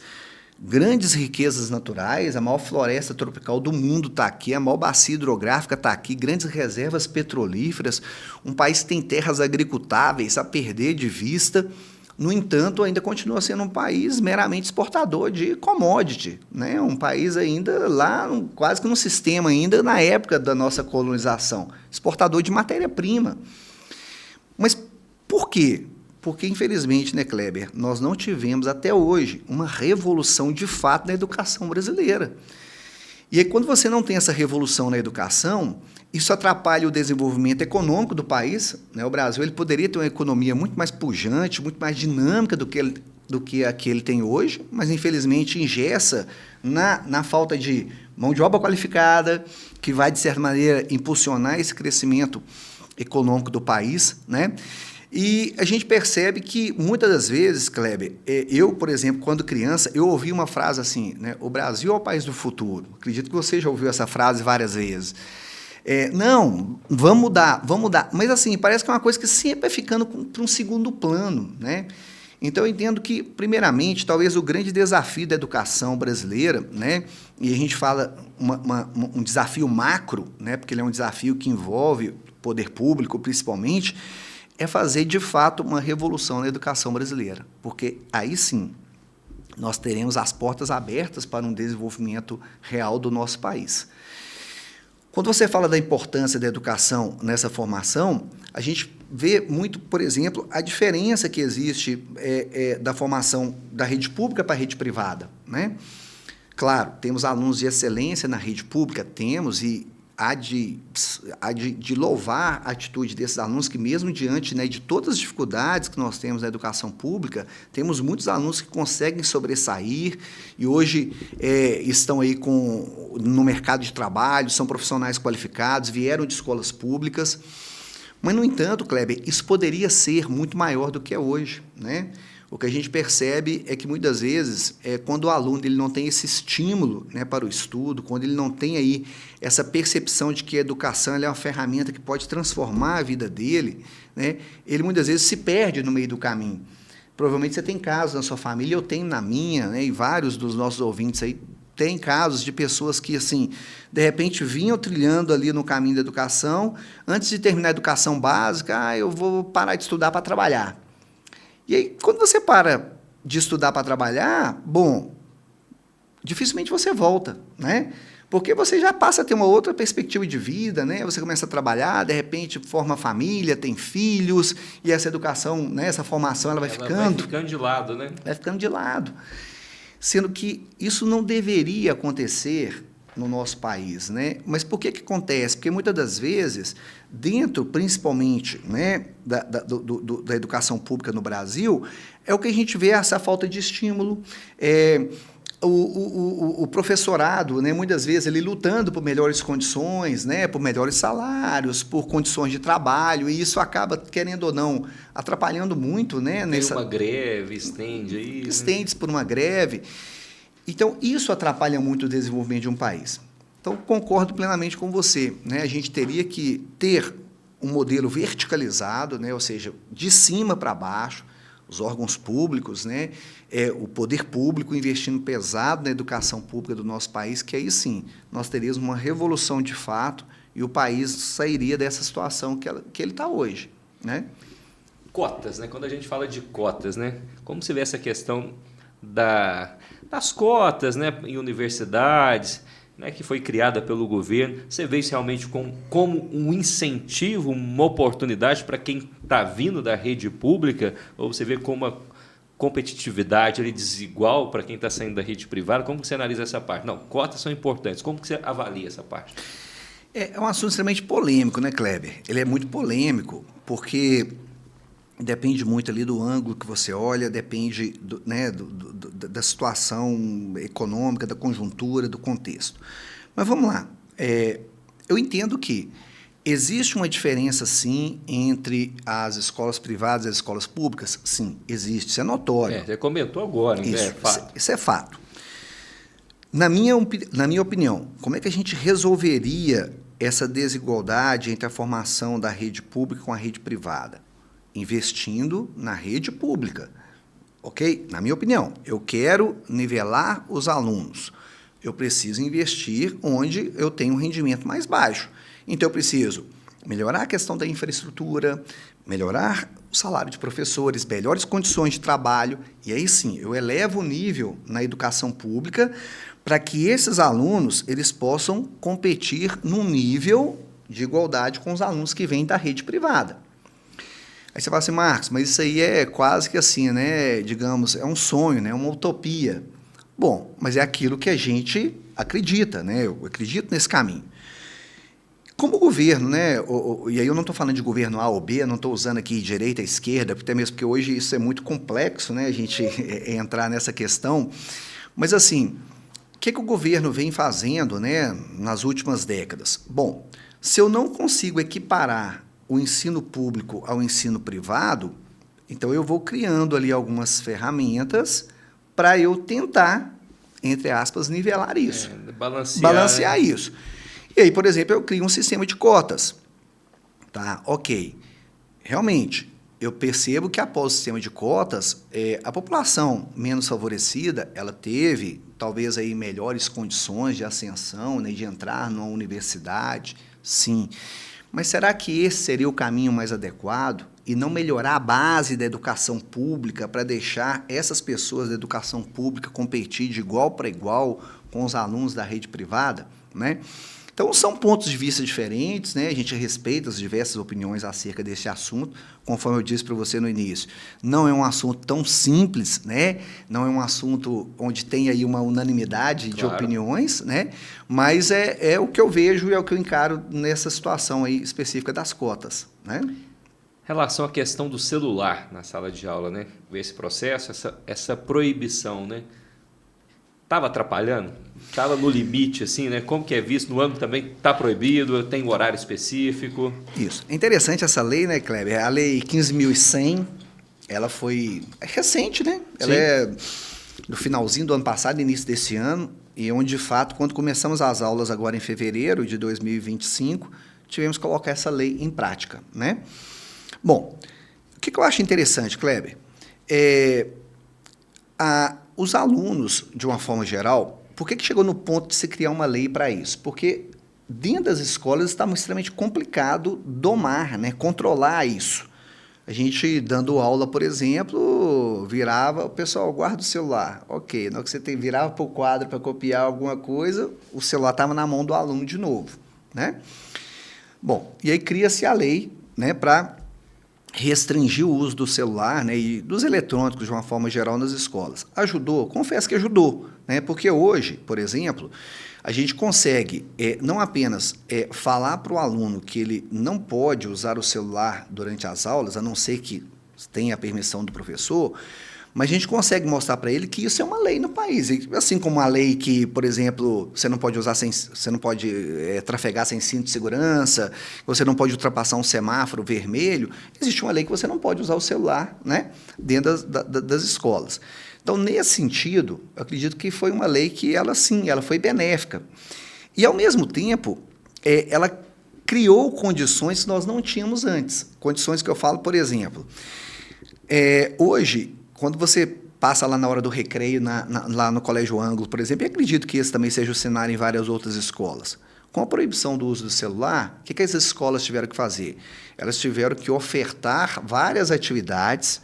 grandes riquezas naturais, a maior floresta tropical do mundo está aqui, a maior bacia hidrográfica está aqui, grandes reservas petrolíferas, um país que tem terras agricultáveis a perder de vista. No entanto, ainda continua sendo um país meramente exportador de commodity, né? Um país ainda lá, quase que no sistema, ainda na época da nossa colonização, exportador de matéria-prima. Mas por quê? Porque, infelizmente, né, Kleber, nós não tivemos até hoje uma revolução de fato na educação brasileira. E aí, quando você não tem essa revolução na educação, isso atrapalha o desenvolvimento econômico do país, né? O Brasil ele poderia ter uma economia muito mais pujante, muito mais dinâmica do que a que ele tem hoje, mas, infelizmente, engessa na falta de mão de obra qualificada, que vai, de certa maneira, impulsionar esse crescimento econômico do país, né? E a gente percebe que, muitas das vezes, Kleber, eu, por exemplo, quando criança, eu ouvi uma frase assim, né? O Brasil é o país do futuro. Acredito que você já ouviu essa frase várias vezes. Não, vamos mudar, vamos mudar. Mas, assim, parece que é uma coisa que sempre vai ficando para um segundo plano, né? Então, eu entendo que, primeiramente, talvez o grande desafio da educação brasileira, né? E a gente fala um desafio macro, né? Porque ele é um desafio que envolve o poder público, principalmente, é fazer, de fato, uma revolução na educação brasileira. Porque aí sim, nós teremos as portas abertas para um desenvolvimento real do nosso país. Quando você fala da importância da educação nessa formação, a gente vê muito, por exemplo, a diferença que existe da formação da rede pública para a rede privada, né? Claro, temos alunos de excelência na rede pública, temos, e há de louvar a atitude desses alunos que, mesmo diante, né, de todas as dificuldades que nós temos na educação pública, temos muitos alunos que conseguem sobressair e hoje estão aí no mercado de trabalho, são profissionais qualificados, vieram de escolas públicas. Mas, no entanto, Kleber, isso poderia ser muito maior do que é hoje, né? O que a gente percebe é que, muitas vezes, quando o aluno ele não tem esse estímulo, né, para o estudo, quando ele não tem aí essa percepção de que a educação ela é uma ferramenta que pode transformar a vida dele, né, ele, muitas vezes, se perde no meio do caminho. Provavelmente você tem casos na sua família, eu tenho na minha, né, e vários dos nossos ouvintes aí têm casos de pessoas que, assim, de repente, vinham trilhando ali no caminho da educação, antes de terminar a educação básica, eu vou parar de estudar para trabalhar. E aí, quando você para de estudar para trabalhar, bom, dificilmente você volta, né? Porque você já passa a ter uma outra perspectiva de vida, né? Você começa a trabalhar, de repente forma família, tem filhos, e essa educação, né, essa formação, ela vai ficando de lado, né? Vai ficando de lado. Sendo que isso não deveria acontecer no nosso país, né? Mas por que acontece? Porque, muitas das vezes, dentro, principalmente, né, da educação pública no Brasil, é o que a gente vê, essa falta de estímulo, o professorado, né, muitas vezes, ele lutando por melhores condições, né, por melhores salários, por condições de trabalho, e isso acaba, querendo ou não, atrapalhando muito, né? Tem uma greve, estende aí. Estende-se por uma greve. Então, isso atrapalha muito o desenvolvimento de um país. Então, concordo plenamente com você, né? A gente teria que ter um modelo verticalizado, né? Ou seja, de cima para baixo, os órgãos públicos, né? O poder público investindo pesado na educação pública do nosso país, que aí sim, nós teríamos uma revolução de fato e o país sairia dessa situação que ele está hoje, né? Cotas, né? Quando a gente fala de cotas, né? Como se vê essa questão das cotas, né, em universidades, né, que foi criada pelo governo? Você vê isso realmente como um incentivo, uma oportunidade para quem está vindo da rede pública, ou você vê como uma competitividade ali desigual para quem está saindo da rede privada? Como você analisa essa parte? Não, cotas são importantes. Como que você avalia essa parte? É um assunto extremamente polêmico, né, Kleber? Ele é muito polêmico porque depende muito ali do ângulo que você olha, depende da situação econômica, da conjuntura, do contexto. Mas vamos lá. Eu entendo que existe uma diferença, sim, entre as escolas privadas e as escolas públicas? Sim, existe. Isso é notório. Você comentou agora, né? Isso é fato. Na minha opinião, como é que a gente resolveria essa desigualdade entre a formação da rede pública com a rede privada? Investindo na rede pública, ok? Na minha opinião, eu quero nivelar os alunos. Eu preciso investir onde eu tenho um rendimento mais baixo. Então, eu preciso melhorar a questão da infraestrutura, melhorar o salário de professores, melhores condições de trabalho, e aí sim, eu elevo o nível na educação pública para que esses alunos eles possam competir num nível de igualdade com os alunos que vêm da rede privada. Aí você fala assim, Marcos, mas isso aí é quase que assim, né? Digamos, é um sonho, né? Uma utopia. Bom, mas é aquilo que a gente acredita, né? Eu acredito nesse caminho. Como o governo, né? E aí eu não estou falando de governo A ou B, não estou usando aqui direita e esquerda, até mesmo porque hoje isso é muito complexo, né? A gente entrar nessa questão. Mas, assim, o que o governo vem fazendo, né, nas últimas décadas? Bom, se eu não consigo equiparar o ensino público ao ensino privado, então eu vou criando ali algumas ferramentas para eu tentar, entre aspas, nivelar isso. Balancear isso. E aí, por exemplo, eu crio um sistema de cotas. Tá? Ok. Realmente, eu percebo que após o sistema de cotas, a população menos favorecida, ela teve, talvez, aí, melhores condições de ascensão, né, de entrar numa universidade, sim. Mas será que esse seria o caminho mais adequado? E não melhorar a base da educação pública para deixar essas pessoas da educação pública competir de igual para igual com os alunos da rede privada, né? Então, são pontos de vista diferentes, né? A gente respeita as diversas opiniões acerca desse assunto, conforme eu disse para você no início. Não é um assunto tão simples, né? Não é um assunto onde tem aí uma unanimidade de opiniões, né? Mas é o que eu vejo e é o que eu encaro nessa situação aí específica das cotas, né? Relação à questão do celular na sala de aula, né? Esse processo, essa proibição, né? Estava atrapalhando? Estava no limite, assim, né? Como que é visto? No âmbito também está proibido, tem um horário específico. Isso. É interessante essa lei, né, Kleber? A lei 15.100, ela foi recente, né? Ela é do finalzinho do ano passado, início desse ano, e onde, de fato, quando começamos as aulas agora em fevereiro de 2025, tivemos que colocar essa lei em prática, né? Bom, o que eu acho interessante, Kleber? Os alunos, de uma forma geral, por que chegou no ponto de se criar uma lei para isso? Porque dentro das escolas está extremamente complicado domar, né, controlar isso. A gente, dando aula, por exemplo, virava, o pessoal, guarda o celular. Ok, na hora que você virava para o quadro para copiar alguma coisa, o celular estava na mão do aluno de novo, né? Bom, e aí cria-se a lei, né, para restringir o uso do celular, né, e dos eletrônicos de uma forma geral nas escolas. Ajudou? Confesso que ajudou, né, porque hoje, por exemplo, a gente consegue não apenas falar para o aluno que ele não pode usar o celular durante as aulas, a não ser que tenha a permissão do professor, mas a gente consegue mostrar para ele que isso é uma lei no país. Assim como a lei que, por exemplo, você não pode trafegar sem cinto de segurança, você não pode ultrapassar um semáforo vermelho, existe uma lei que você não pode usar o celular, né, dentro das escolas. Então, nesse sentido, eu acredito que foi uma lei que ela foi benéfica. E, ao mesmo tempo, ela criou condições que nós não tínhamos antes. Condições que eu falo, por exemplo, hoje, quando você passa lá na hora do recreio, lá no Colégio Ângulo, por exemplo, e acredito que esse também seja o cenário em várias outras escolas, com a proibição do uso do celular, o que essas escolas tiveram que fazer? Elas tiveram que ofertar várias atividades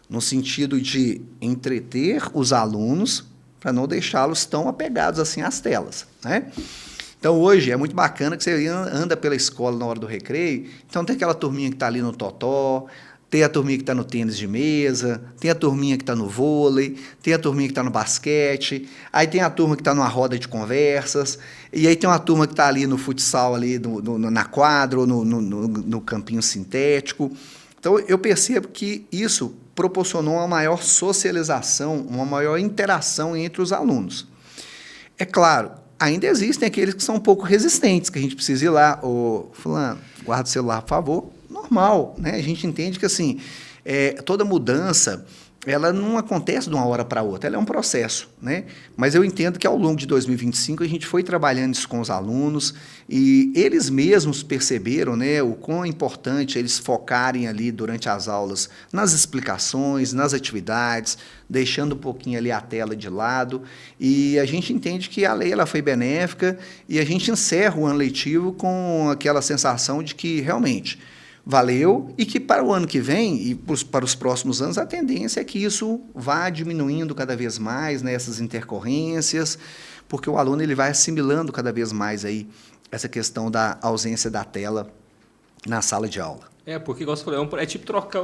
no sentido de entreter os alunos para não deixá-los tão apegados assim às telas, né? Então, hoje, é muito bacana que você anda pela escola na hora do recreio, então tem aquela turminha que está ali no totó, tem a turminha que está no tênis de mesa, tem a turminha que está no vôlei, tem a turminha que está no basquete, aí tem a turma que está numa roda de conversas, e aí tem uma turma que está ali no futsal, ali na quadra ou no campinho sintético. Então, eu percebo que isso proporcionou uma maior socialização, uma maior interação entre os alunos. É claro, ainda existem aqueles que são um pouco resistentes, que a gente precisa ir lá, fulano, guarda o celular, por favor. Normal, né? A gente entende que assim, toda mudança, ela não acontece de uma hora para outra, ela é um processo, né? Mas eu entendo que ao longo de 2025 a gente foi trabalhando isso com os alunos e eles mesmos perceberam, né, o quão é importante eles focarem ali durante as aulas nas explicações, nas atividades, deixando um pouquinho ali a tela de lado, e a gente entende que a lei ela foi benéfica e a gente encerra o ano letivo com aquela sensação de que realmente valeu, e que para o ano que vem e para os próximos anos a tendência é que isso vá diminuindo cada vez mais, né, essas intercorrências, porque o aluno ele vai assimilando cada vez mais aí essa questão da ausência da tela na sala de aula. Porque, igual você falou, é tipo trocar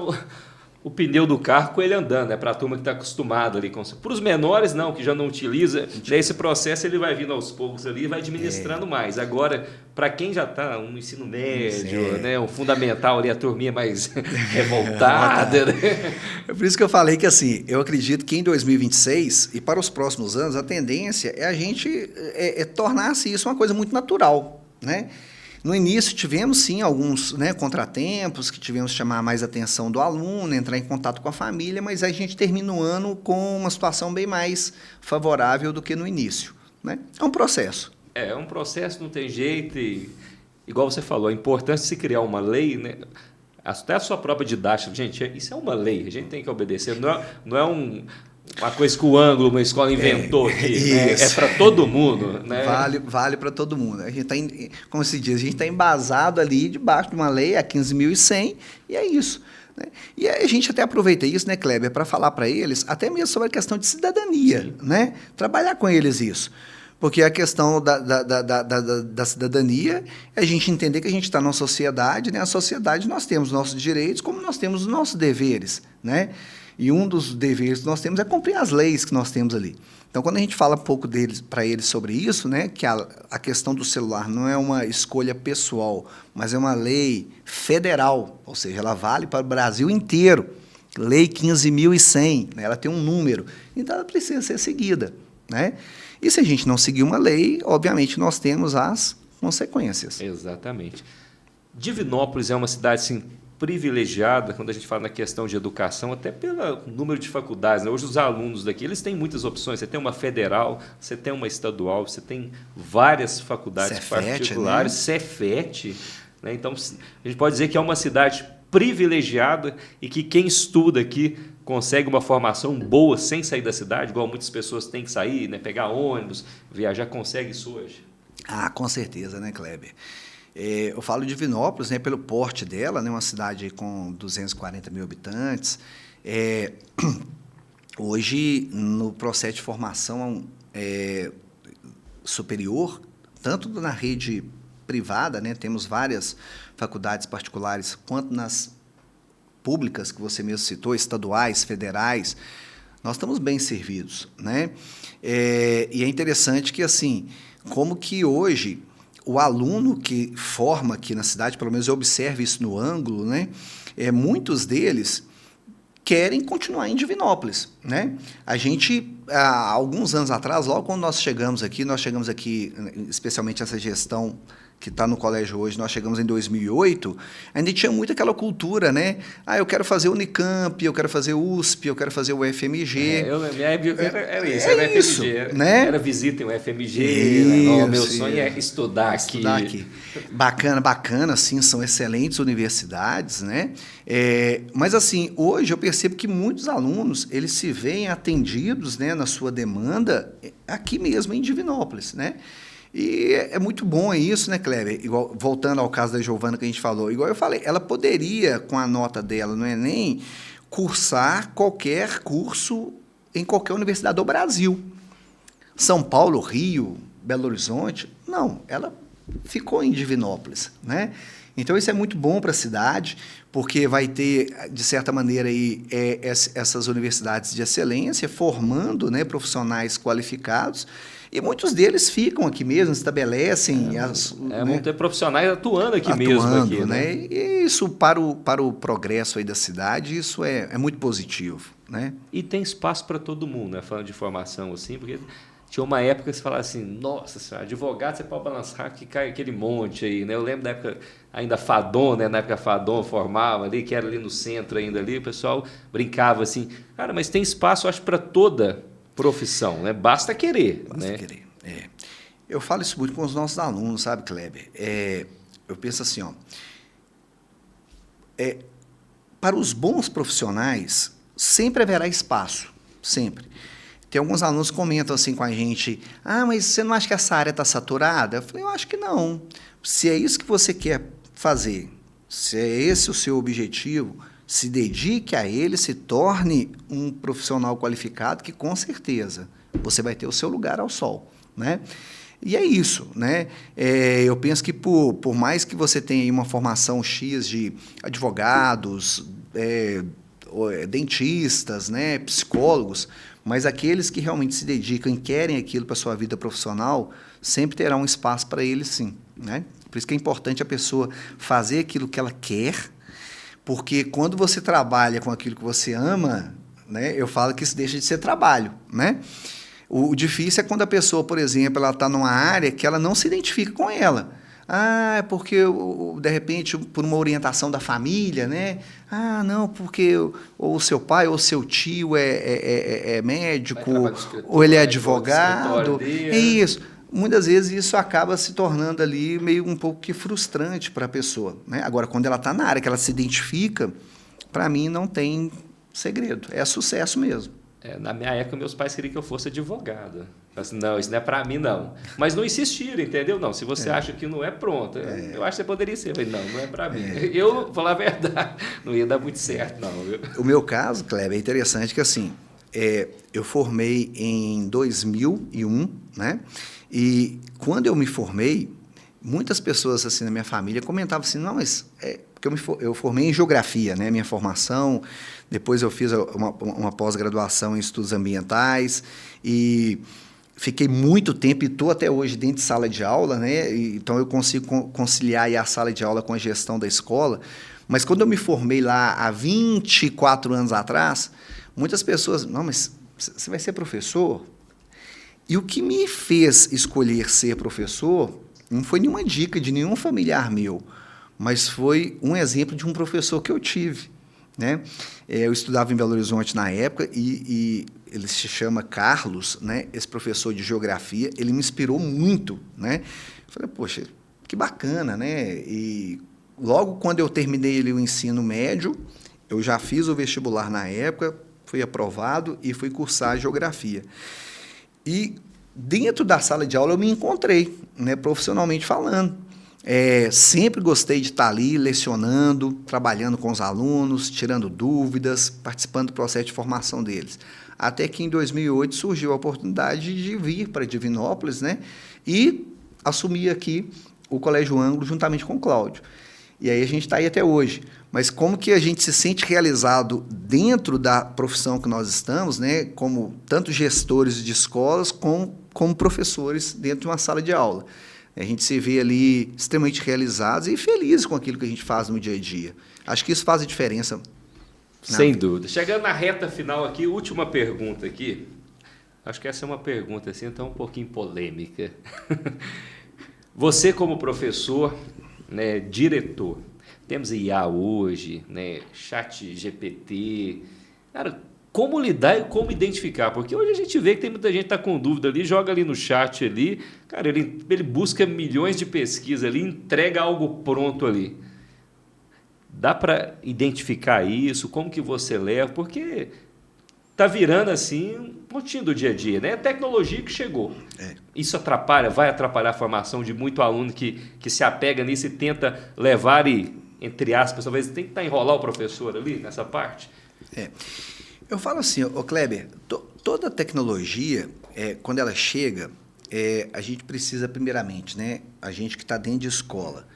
o pneu do carro com ele andando, para a turma que está acostumada ali. Para os menores, não, que já não utiliza, esse processo ele vai vindo aos poucos ali e vai administrando mais. Agora, para quem já está no ensino médio, né, o fundamental ali, a turminha mais revoltada. Né? É por isso que eu falei que, assim, eu acredito que em 2026 e para os próximos anos, a tendência é a gente tornar-se isso uma coisa muito natural, né? No início tivemos sim alguns, né, contratempos, que tivemos que chamar mais atenção do aluno, entrar em contato com a família, mas a gente termina o ano com uma situação bem mais favorável do que no início, né? É um processo. É um processo, não tem jeito, e, igual você falou, é importante se criar uma lei, né? Até a sua própria didática, gente, isso é uma lei, a gente tem que obedecer, não é uma coisa que o Ângulo, uma escola inventou aqui, né? É para todo mundo, né? Vale para todo mundo. A gente tá, como se diz, a gente está embasado ali debaixo de uma lei, a 15.100, e é isso. Né? E a gente até aproveita isso, né, Kleber, para falar para eles, até mesmo sobre a questão de cidadania, né? Trabalhar com eles isso. Porque a questão da cidadania é a gente entender que a gente está numa sociedade, né? A sociedade nós temos nossos direitos como nós temos os nossos deveres, né? E um dos deveres que nós temos é cumprir as leis que nós temos ali. Então, quando a gente fala um pouco para eles sobre isso, né, que a questão do celular não é uma escolha pessoal, mas é uma lei federal, ou seja, ela vale para o Brasil inteiro. Lei 15.100, né, ela tem um número, então ela precisa ser seguida, né? E se a gente não seguir uma lei, obviamente nós temos as consequências. Exatamente. Divinópolis é uma cidade, assim, privilegiada quando a gente fala na questão de educação, até pelo número de faculdades, né? Hoje os alunos daqui, eles têm muitas opções. Você tem uma federal, você tem uma estadual, você tem várias faculdades particulares, né? Cefet, né? Então, a gente pode dizer que é uma cidade privilegiada e que quem estuda aqui consegue uma formação boa sem sair da cidade, igual muitas pessoas têm que sair, né? Pegar ônibus, viajar, consegue isso hoje? Ah, com certeza, né, Kleber? Eu falo de Divinópolis, né, pelo porte dela, né, uma cidade com 240 mil habitantes. Hoje, no processo de formação superior, tanto na rede privada, né, temos várias faculdades particulares, quanto nas públicas, que você mesmo citou, estaduais, federais, nós estamos bem servidos, né? E é interessante que, assim, como que hoje o aluno que forma aqui na cidade, pelo menos eu observo isso no Ângulo, né? Muitos deles querem continuar em Divinópolis, né? A gente, há alguns anos atrás, logo quando nós chegamos aqui, especialmente essa gestão que está no colégio hoje, nós chegamos em 2008, ainda tinha muito aquela cultura, né? Eu quero fazer Unicamp, eu quero fazer USP, eu quero fazer o UFMG. Minha época era isso, era isso, FMG, né? Era visita em UFMG, meu sonho é estudar aqui. Bacana, sim, são excelentes universidades, né? Mas, assim, hoje eu percebo que muitos alunos, eles se veem atendidos, né, na sua demanda aqui mesmo em Divinópolis, né? E é muito bom isso, né, Kleber? Igual, voltando ao caso da Giovana que a gente falou, igual eu falei, ela poderia, com a nota dela no Enem, cursar qualquer curso em qualquer universidade do Brasil. São Paulo, Rio, Belo Horizonte. Não, ela ficou em Divinópolis, né? Então, isso é muito bom para a cidade, porque vai ter, de certa maneira, aí, essas universidades de excelência formando, né, profissionais qualificados, e muitos deles ficam aqui mesmo, estabelecem... Vão ter profissionais atuando mesmo. Aqui, né? E isso, para o progresso aí da cidade, isso é muito positivo, né? E tem espaço para todo mundo, né? Falando de formação, assim, porque... Tinha uma época que você falava assim, nossa senhora, advogado você pode balançar que cai aquele monte aí, né? Eu lembro da época ainda Fadon, né? Na época Fadon formava ali, que era ali no centro ainda ali, o pessoal brincava assim, cara, mas tem espaço, eu acho, para toda profissão, né? Basta querer. Basta querer, Eu falo isso muito com os nossos alunos, sabe, Kleber? Eu penso assim, para os bons profissionais, sempre haverá espaço, sempre. Tem alguns alunos que comentam assim com a gente, mas você não acha que essa área está saturada? Eu falei, eu acho que não. Se é isso que você quer fazer, se é esse o seu objetivo, se dedique a ele, se torne um profissional qualificado, que com certeza você vai ter o seu lugar ao sol, né? E é isso, né? Eu penso que por mais que você tenha uma formação X de advogados, dentistas, né, psicólogos, mas aqueles que realmente se dedicam e querem aquilo para a sua vida profissional, sempre terá um espaço para eles, sim, né? Por isso que é importante a pessoa fazer aquilo que ela quer, porque quando você trabalha com aquilo que você ama, né, eu falo que isso deixa de ser trabalho, né? O difícil é quando a pessoa, por exemplo, ela está numa área que ela não se identifica com ela. Ah, é porque, de repente, por uma orientação da família, né? Ah, não, porque ou o seu pai ou o seu tio é médico, ou ele é advogado. É isso. Muitas vezes isso acaba se tornando ali meio um pouco que frustrante para a pessoa, né? Agora, quando ela está na área, que ela se identifica, para mim não tem segredo. É sucesso mesmo. Na minha época, meus pais queriam que eu fosse advogado. Assim, não, isso não é para mim, não. Mas não insistiram, entendeu? Não, se você acha que não é, pronto. Eu acho que você poderia ser. Eu falei, não é para mim. Eu, vou falar a verdade, não ia dar muito certo, não. Viu? O meu caso, Kleber, é interessante que assim, eu formei em 2001, né? E quando eu me formei, muitas pessoas assim na minha família comentavam assim, não, mas porque eu formei em geografia, né? Minha formação, depois eu fiz uma pós-graduação em estudos ambientais e fiquei muito tempo e estou até hoje dentro de sala de aula, né? Então eu consigo conciliar aí a sala de aula com a gestão da escola. Mas quando eu me formei lá há 24 anos atrás, muitas pessoas, não, mas você vai ser professor? E o que me fez escolher ser professor não foi nenhuma dica de nenhum familiar meu, mas foi um exemplo de um professor que eu tive, né? Eu estudava em Belo Horizonte na época e ele se chama Carlos, né? Esse professor de geografia, ele me inspirou muito, né? Eu falei, poxa, que bacana, né? E logo quando eu terminei ali o ensino médio, eu já fiz o vestibular na época, fui aprovado e fui cursar geografia. E dentro da sala de aula eu me encontrei, né, profissionalmente falando. Sempre gostei de estar ali lecionando, trabalhando com os alunos, tirando dúvidas, participando do processo de formação deles. Até que em 2008 surgiu a oportunidade de vir para Divinópolis, né, e assumir aqui o Colégio Ângulo juntamente com o Cláudio. E aí a gente está aí até hoje. Mas como que a gente se sente realizado dentro da profissão que nós estamos, né, como tanto gestores de escolas como professores dentro de uma sala de aula. A gente se vê ali extremamente realizados e felizes com aquilo que a gente faz no dia a dia. Acho que isso faz a diferença. Sem dúvida. Chegando na reta final aqui, última pergunta aqui. Acho que essa é uma pergunta assim, então um pouquinho polêmica. Você como professor, né, diretor, temos IA hoje, né, chat GPT, cara, como lidar e como identificar? Porque hoje a gente vê que tem muita gente que está com dúvida ali, joga ali no chat ali, cara, ele busca milhões de pesquisas ali, entrega algo pronto ali. Dá para identificar isso? Como que você leva? Porque está virando assim um pontinho do dia a dia, né? É a tecnologia que chegou. Isso atrapalha, vai atrapalhar a formação de muito aluno que se apega nisso e tenta levar e, entre aspas, talvez tem que enrolar o professor ali nessa parte? Eu falo assim, Kleber, toda tecnologia, quando ela chega, a gente precisa, primeiramente, né, a gente que está dentro de escola,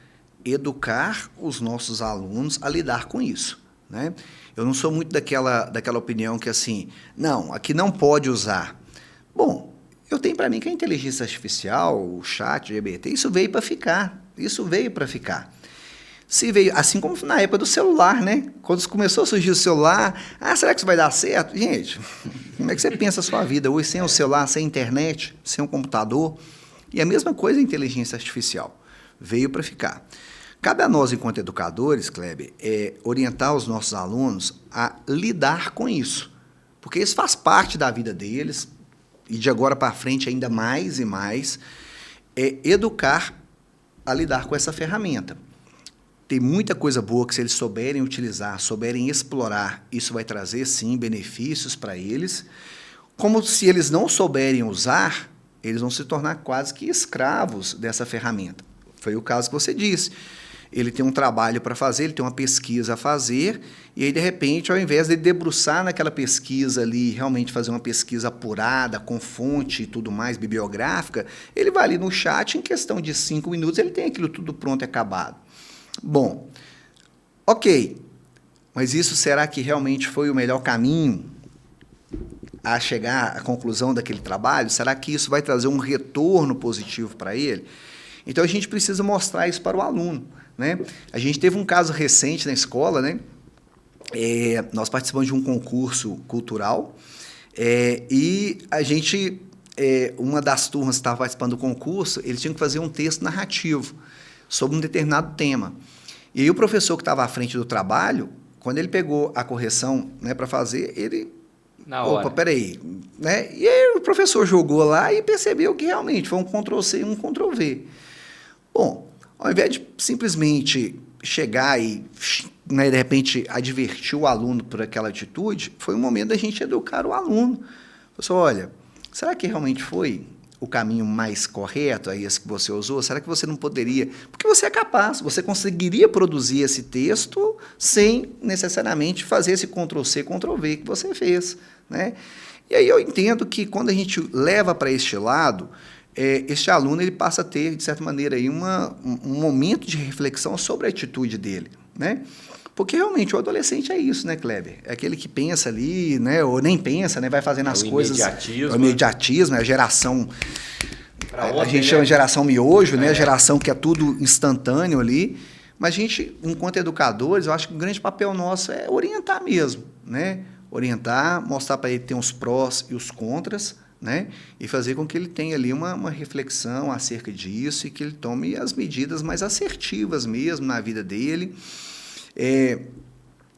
educar os nossos alunos a lidar com isso, né? Eu não sou muito daquela opinião que, assim, não, aqui não pode usar. Bom, eu tenho para mim que a inteligência artificial, o chat, o GPT, isso veio para ficar. Isso veio para ficar. Se veio, assim como na época do celular, né? Quando começou a surgir o celular, será que isso vai dar certo? Gente, como é que você pensa a sua vida hoje sem o celular, sem a internet, sem o computador? E a mesma coisa a inteligência artificial. Veio para ficar. Cabe a nós, enquanto educadores, Kleber, orientar os nossos alunos a lidar com isso. Porque isso faz parte da vida deles, e de agora para frente ainda mais e mais, educar a lidar com essa ferramenta. Tem muita coisa boa que, se eles souberem utilizar, souberem explorar, isso vai trazer, sim, benefícios para eles. Como se eles não souberem usar, eles vão se tornar quase que escravos dessa ferramenta. Foi o caso que você disse. Ele tem um trabalho para fazer, ele tem uma pesquisa a fazer, e aí, de repente, ao invés de debruçar naquela pesquisa ali, realmente fazer uma pesquisa apurada, com fonte e tudo mais, bibliográfica, ele vai ali no chat, em questão de 5 minutos, ele tem aquilo tudo pronto e acabado. Bom, ok, mas isso será que realmente foi o melhor caminho a chegar à conclusão daquele trabalho? Será que isso vai trazer um retorno positivo para ele? Então, a gente precisa mostrar isso para o aluno, né? A gente teve um caso recente na escola, né? Nós participamos de um concurso cultural e a gente, uma das turmas que estava participando do concurso, eles tinham que fazer um texto narrativo sobre um determinado tema. E aí o professor que estava à frente do trabalho, quando ele pegou a correção, né, para fazer, ele... Na hora. Opa, peraí. Né? E aí o professor jogou lá e percebeu que realmente foi um Ctrl+C e um Ctrl+V. Bom, ao invés de simplesmente chegar e, né, de repente, advertir o aluno por aquela atitude, foi um momento da gente educar o aluno. Falou, olha, será que realmente foi o caminho mais correto, aí esse que você usou? Será que você não poderia? Porque você é capaz, você conseguiria produzir esse texto sem necessariamente fazer esse Ctrl+C, Ctrl+V que você fez, né? E aí eu entendo que quando a gente leva para este lado, este aluno ele passa a ter, de certa maneira, aí um momento de reflexão sobre a atitude dele, né? Porque realmente o adolescente é isso, né, Kleber? É aquele que pensa ali, né, ou nem pensa, né, vai fazendo as coisas. Imediatismo. O imediatismo, é a geração. Ontem, a gente chama de geração miojo, né? A geração que é tudo instantâneo ali. Mas a gente, enquanto educadores, eu acho que o grande papel nosso é orientar mesmo, né? Orientar, mostrar para ele que tem os prós e os contras, né? E fazer com que ele tenha ali uma reflexão acerca disso e que ele tome as medidas mais assertivas mesmo na vida dele.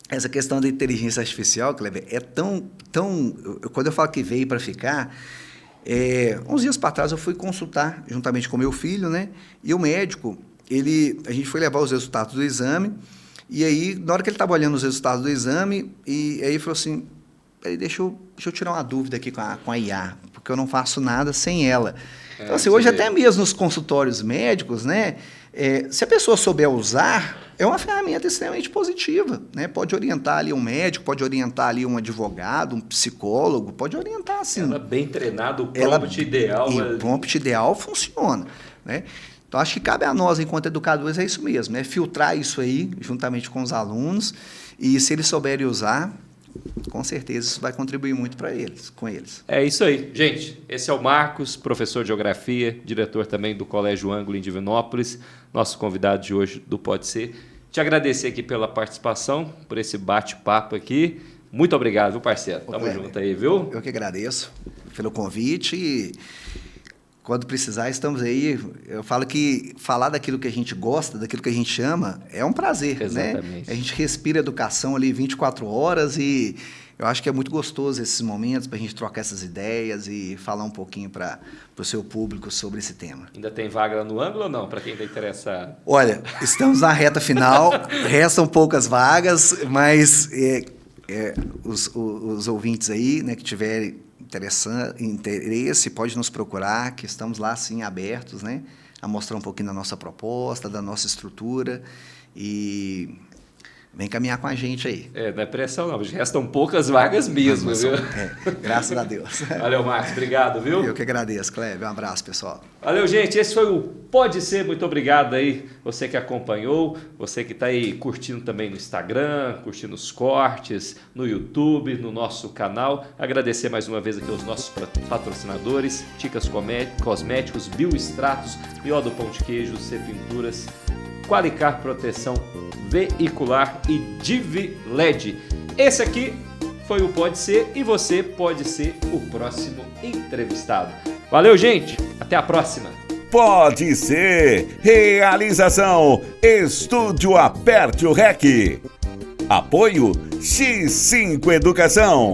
Essa questão da inteligência artificial, Kleber, é tão... Quando eu falo que veio para ficar, uns dias para trás eu fui consultar juntamente com meu filho, né? E o médico, a gente foi levar os resultados do exame, e aí, na hora que ele estava olhando os resultados do exame, e aí ele falou assim, deixa eu tirar uma dúvida aqui com a IA, porque eu não faço nada sem ela. Então, assim, hoje até mesmo nos consultórios médicos, né? Se a pessoa souber usar, é uma ferramenta extremamente positiva, né? Pode orientar ali um médico, pode orientar ali um advogado, um psicólogo, pode orientar assim. Ela bem treinada, o prompt ideal. E o prompt ideal funciona, né? Então, acho que cabe a nós, enquanto educadores, é isso mesmo, né? Filtrar isso aí, juntamente com os alunos, e se eles souberem usar, com certeza isso vai contribuir muito com eles. É isso aí. Gente, esse é o Marcos, professor de Geografia, diretor também do Colégio Ângulo em Divinópolis, nosso convidado de hoje do Pode Ser. Te agradecer aqui pela participação, por esse bate-papo aqui. Muito obrigado, viu, parceiro? Tamo junto aí, viu? Eu que agradeço pelo convite e quando precisar estamos aí. Eu falo que falar daquilo que a gente gosta, daquilo que a gente ama, é um prazer, exatamente, né? A gente respira educação ali 24 horas e eu acho que é muito gostoso esses momentos para a gente trocar essas ideias e falar um pouquinho para o seu público sobre esse tema. Ainda tem vaga lá no Ângulo ou não, para quem está interessado? Olha, estamos na reta final, restam poucas vagas, mas os ouvintes aí, né, que tiverem interesse, pode nos procurar, que estamos lá, sim, abertos, né, a mostrar um pouquinho da nossa proposta, da nossa estrutura e vem caminhar com a gente aí. Não é pressão não, restam poucas vagas mesmo, viu? Graças a Deus. Valeu, Marcos, obrigado, viu? Eu que agradeço, Kleber, um abraço, pessoal. Valeu, gente, esse foi o Pode Ser, muito obrigado aí, você que acompanhou, você que está aí curtindo também no Instagram, curtindo os cortes, no YouTube, no nosso canal. Agradecer mais uma vez aqui aos nossos patrocinadores, Ticas Cosméticos, Bioextratos, Miodo Pão de Queijo, C Pinturas, Qualicar Proteção Veicular e Divi LED. Esse aqui foi o Pode Ser e você pode ser o próximo entrevistado. Valeu, gente! Até a próxima! Pode Ser. Realização Estúdio Aperte o REC. Apoio X5 Educação.